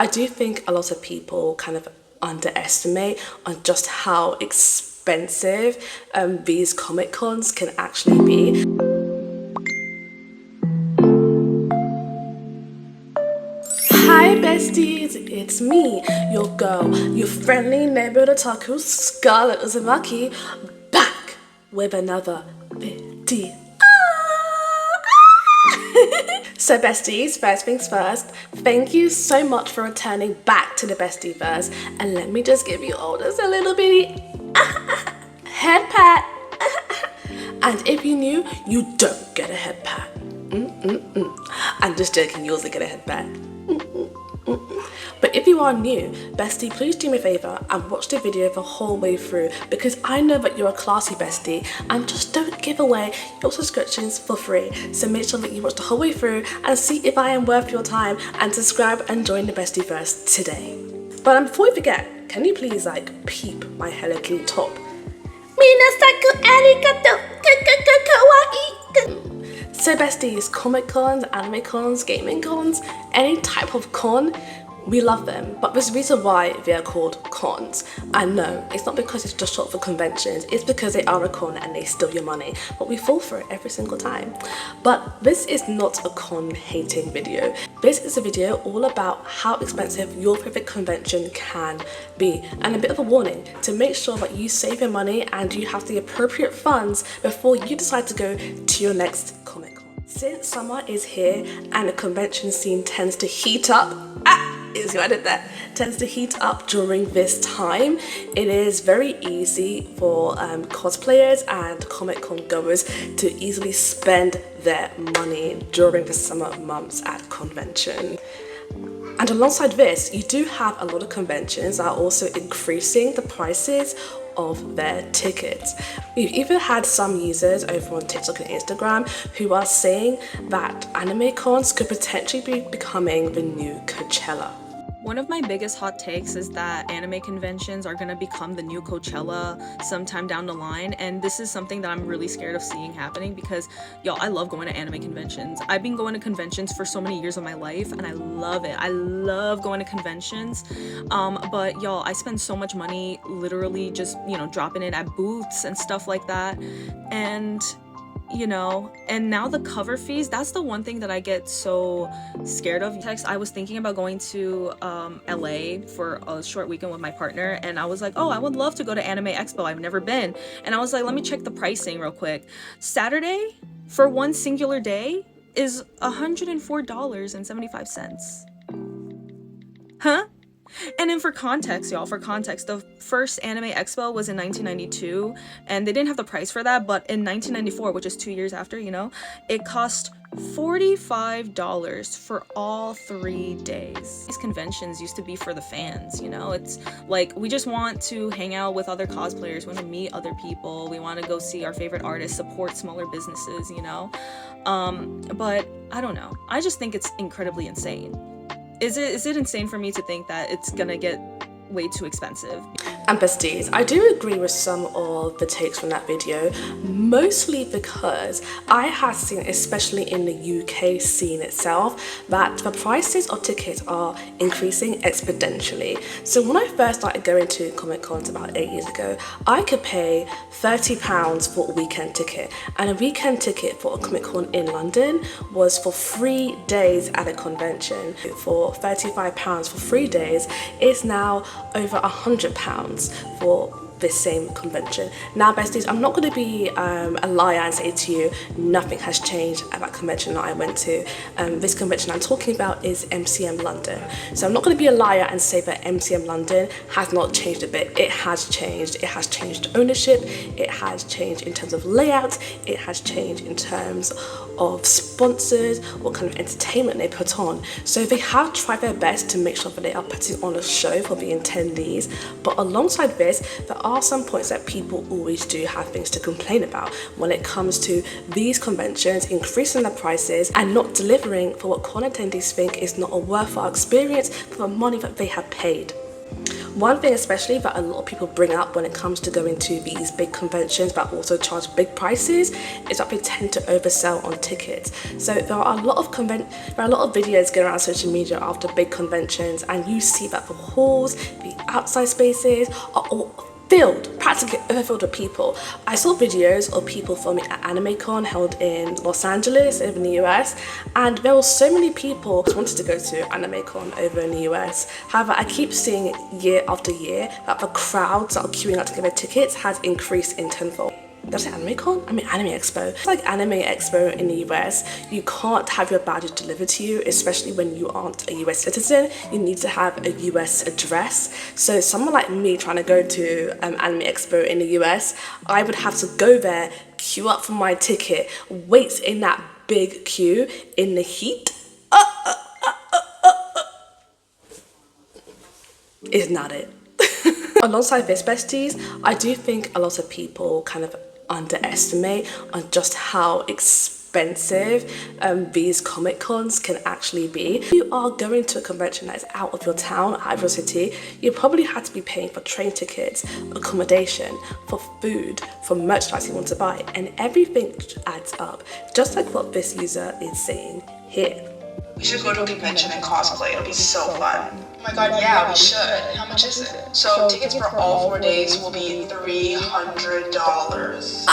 I do think a lot of people kind of underestimate on just how expensive these Comic Cons can actually be. Hi besties, it's me, your girl, your friendly neighborhood otaku, Scarrlet Uzumaki, back with another video. So besties, first things first, thank you so much for returning back to the Bestieverse, and let me just give you all just a little bitty head pat. And if you're new, you don't get a head pat. I'm just joking, you also get a head pat. But if you are new, bestie, please do me a favour and watch the video the whole way through, because I know that you're a classy bestie and just don't give away your subscriptions for free. So make sure that you watch the whole way through and see if I am worth your time, and subscribe and join the Bestieverse today. But before we forget, can you please peep my Hello Kitty top? Minasaku arigato kawaii. So besties, Comic Cons, anime cons, gaming cons, any type of con, we love them, but there's a reason why they are called cons. And no, it's not because it's just short for conventions, it's because they are a con and they steal your money, but we fall for it every single time. But this is not a con hating video. This is a video all about how expensive your favorite convention can be, and a bit of a warning to make sure that you save your money and you have the appropriate funds before you decide to go to your next Comic Con. Since summer is here and the convention scene tends to heat up, tends to heat up during this time, it is very easy for cosplayers and Comic Con goers to easily spend their money during the summer months at convention. And alongside this, you do have a lot of conventions that are also increasing the prices of their tickets. We've even had some users over on TikTok and Instagram who are saying that anime cons could potentially be becoming the new Coachella. One of my biggest hot takes is that anime conventions are gonna become the new Coachella sometime down the line, and this is something that I'm really scared of seeing happening because, y'all, I love going to anime conventions. I've been going to conventions for so many years of my life, and I love it. I love going to conventions, but y'all, I spend so much money literally just, dropping it at booths and stuff like that, and and now the cover fees, that's the one thing that I get so scared of. I was thinking about going to LA for a short weekend with my partner, and I was like, oh, I would love to go to Anime Expo. I've never been. And I was like, let me check the pricing real quick. Saturday for one singular day is $104.75. Huh? And then for context, y'all, the first Anime Expo was in 1992, and they didn't have the price for that, but in 1994, which is 2 years after, it cost $45 for all 3 days. These conventions used to be for the fans, it's like we just want to hang out with other cosplayers, we want to meet other people, we want to go see our favorite artists, support smaller businesses, but I don't know, I just think it's incredibly insane. Is it insane for me to think that it's gonna get way too expensive? And besties, I do agree with some of the takes from that video, mostly because I have seen, especially in the UK scene itself, that the prices of tickets are increasing exponentially. So when I first started going to Comic Cons about 8 years ago, I could pay £30 for a weekend ticket, and a weekend ticket for a Comic Con in London was for 3 days at a convention. For £35 for 3 days, it's now over £100 for this same convention. Now besties, I'm not going to be a liar and say to you nothing has changed at that convention that I went to. This convention I'm talking about is MCM London. So I'm not going to be a liar and say that MCM London has not changed a bit. It has changed. It has changed ownership. It has changed in terms of layout. It has changed in terms of sponsors, what kind of entertainment they put on. So they have tried their best to make sure that they are putting on a show for the attendees, but alongside this, there are some points that people always do have things to complain about when it comes to these conventions increasing their prices and not delivering for what con attendees think is not a worthwhile experience for the money that they have paid. One thing especially that a lot of people bring up when it comes to going to these big conventions but also charge big prices is that they tend to oversell on tickets. So there are a lot of videos going around social media after big conventions, and you see that the halls, the outside spaces are all filled, practically overfilled with people. I saw videos of people filming at AnimeCon held in Los Angeles over in the US, and there were so many people who wanted to go to AnimeCon over in the US. However, I keep seeing year after year that the crowds that are queuing up to get their tickets has increased in tenfold. Did I say AnimeCon? I mean Anime Expo. It's like Anime Expo in the US. You can't have your badges delivered to you, especially when you aren't a US citizen. You need to have a US address. So someone like me trying to go to Anime Expo in the US, I would have to go there, queue up for my ticket, wait in that big queue in the heat. Is not it. Alongside this, besties, I do think a lot of people kind of underestimate on just how expensive these Comic Cons can actually be. If you are going to a convention that is out of your town, out of your city, you probably have to be paying for train tickets, accommodation, for food, for merchandise you want to buy, and everything adds up, just like what this user is saying here. We should go to a convention and cosplay. It'll be so fun. Oh my god, yeah, we should. How much is it? So tickets for all 4 days will be $300.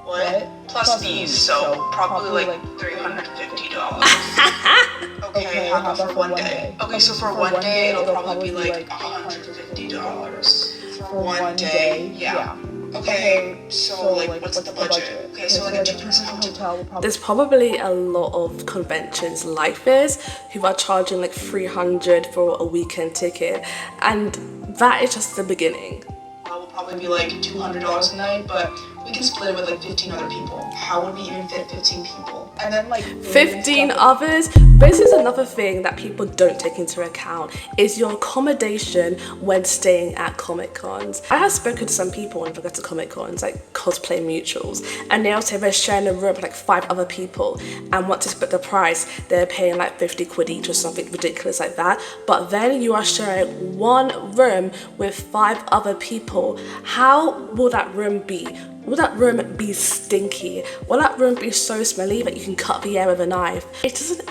What? Plus fees, so probably like $350. Okay, how about for 1 day? Okay, so for 1 day it'll probably be like $150. For 1 day, yeah. Okay, so like what's the budget? Okay, so like a 2-person hotel will probably... There's probably a lot of conventions like this who are charging like $300 for a weekend ticket, and that is just the beginning. Will probably be like $200 a night, but we can split it with like 15 other people. How would we even fit 15 people? And then like 15 others. This is another thing that people don't take into account, is your accommodation when staying at Comic Cons. I have spoken to some people when I go to Comic Cons, like cosplay mutuals, and they'll say they're sharing a room with like 5 other people, and want to split the price, they're paying like 50 quid each or something ridiculous like that. But then you are sharing one room with 5 other people. How will that room be? Will that room be stinky? Will that room be so smelly that you can cut the air with a knife? It doesn't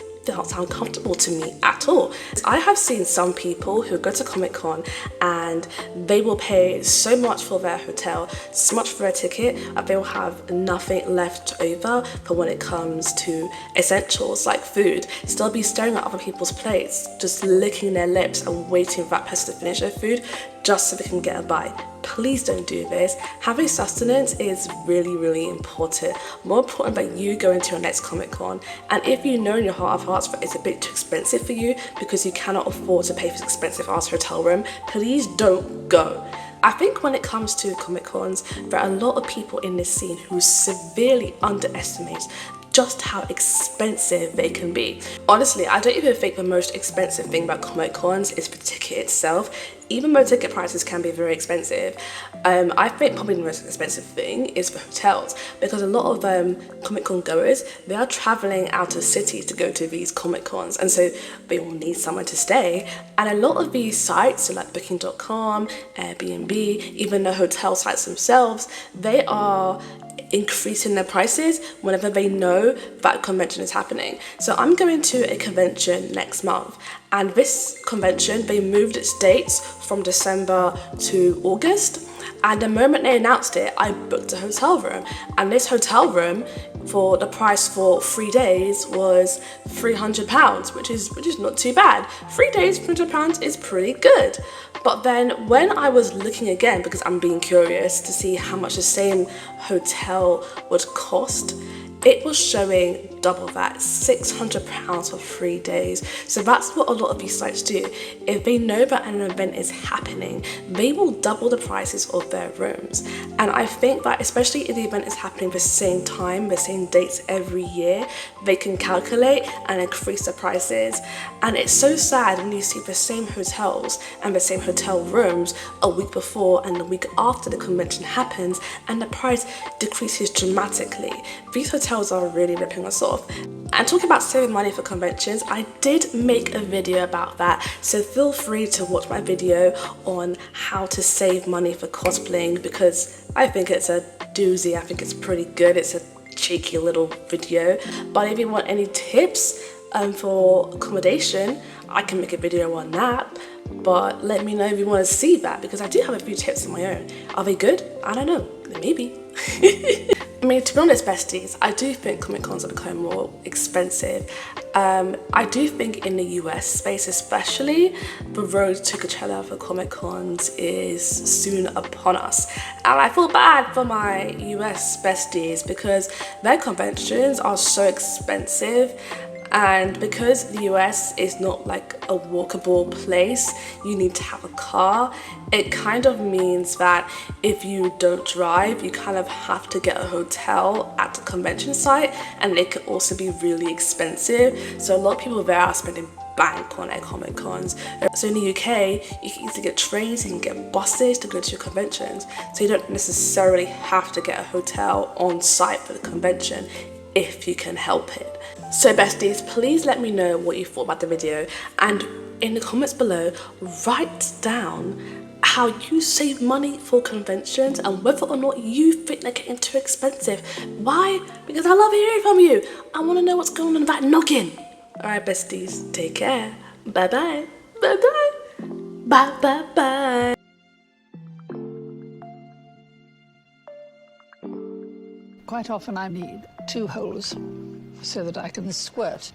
sound comfortable to me at all. I have seen some people who go to Comic Con and they will pay so much for their hotel, so much for their ticket, that they will have nothing left over for when it comes to essentials like food. Still be staring at other people's plates, just licking their lips and waiting for that person to finish their food just so they can get a bite. Please don't do this. Having sustenance is really, really important. More important than you going to your next Comic Con. And if you know in your heart of hearts that it's a bit too expensive for you because you cannot afford to pay for this expensive ass hotel room, please don't go. I think when it comes to Comic Cons, there are a lot of people in this scene who severely underestimate just how expensive they can be. Honestly, I don't even think the most expensive thing about Comic Cons is the ticket itself, even though ticket prices can be very expensive. I think probably the most expensive thing is the hotels, because a lot of Comic Con goers, they are traveling out of city to go to these Comic Cons, and so they will need somewhere to stay. And a lot of these sites, so like booking.com, Airbnb, even the hotel sites themselves, they are increasing their prices whenever they know that convention is happening. So I'm going to a convention next month, and this convention, they moved its dates from December to August, and the moment they announced it, I booked a hotel room, and this hotel room for the price for 3 days was £300, which is not too bad. 3 days, £300 is pretty good. But then when I was looking again, because I'm being curious to see how much the same hotel would cost, it was showing double that, £600 for 3 days. So that's what a lot of these sites do. If they know that an event is happening, they will double the prices of their rooms. And I think that especially if the event is happening the same time, the same dates every year, they can calculate and increase the prices. And it's so sad when you see the same hotels and the same hotel rooms a week before and the week after the convention happens, and the price decreases dramatically. These hotels hotels are really ripping us off. And talking about saving money for conventions, I did make a video about that, so feel free to watch my video on how to save money for cosplaying, because I think it's a doozy. I think it's pretty good. It's a cheeky little video. But if you want any tips for accommodation, I can make a video on that. But let me know if you want to see that, because I do have a few tips of my own. Are they good? I don't know. Maybe. I mean, to be honest, besties, I do think Comic Cons are becoming more expensive. I do think in the US space especially, the road to Coachella for Comic Cons is soon upon us. And I feel bad for my US besties because their conventions are so expensive. And because the US is not like a walkable place, you need to have a car. It kind of means that if you don't drive, you kind of have to get a hotel at the convention site, and it can also be really expensive. So a lot of people there are spending bank on their Comic Cons. So in the UK, you can easily get trains, you can get buses to go to your conventions. So you don't necessarily have to get a hotel on site for the convention if you can help it. So besties, please let me know what you thought about the video, and in the comments below, write down how you save money for conventions and whether or not you think they're getting too expensive. Why? Because I love hearing from you. I want to know what's going on in that noggin. Alright besties, take care. Bye bye. Bye bye. Bye bye bye. Quite often I need 2 holes so that I can squirt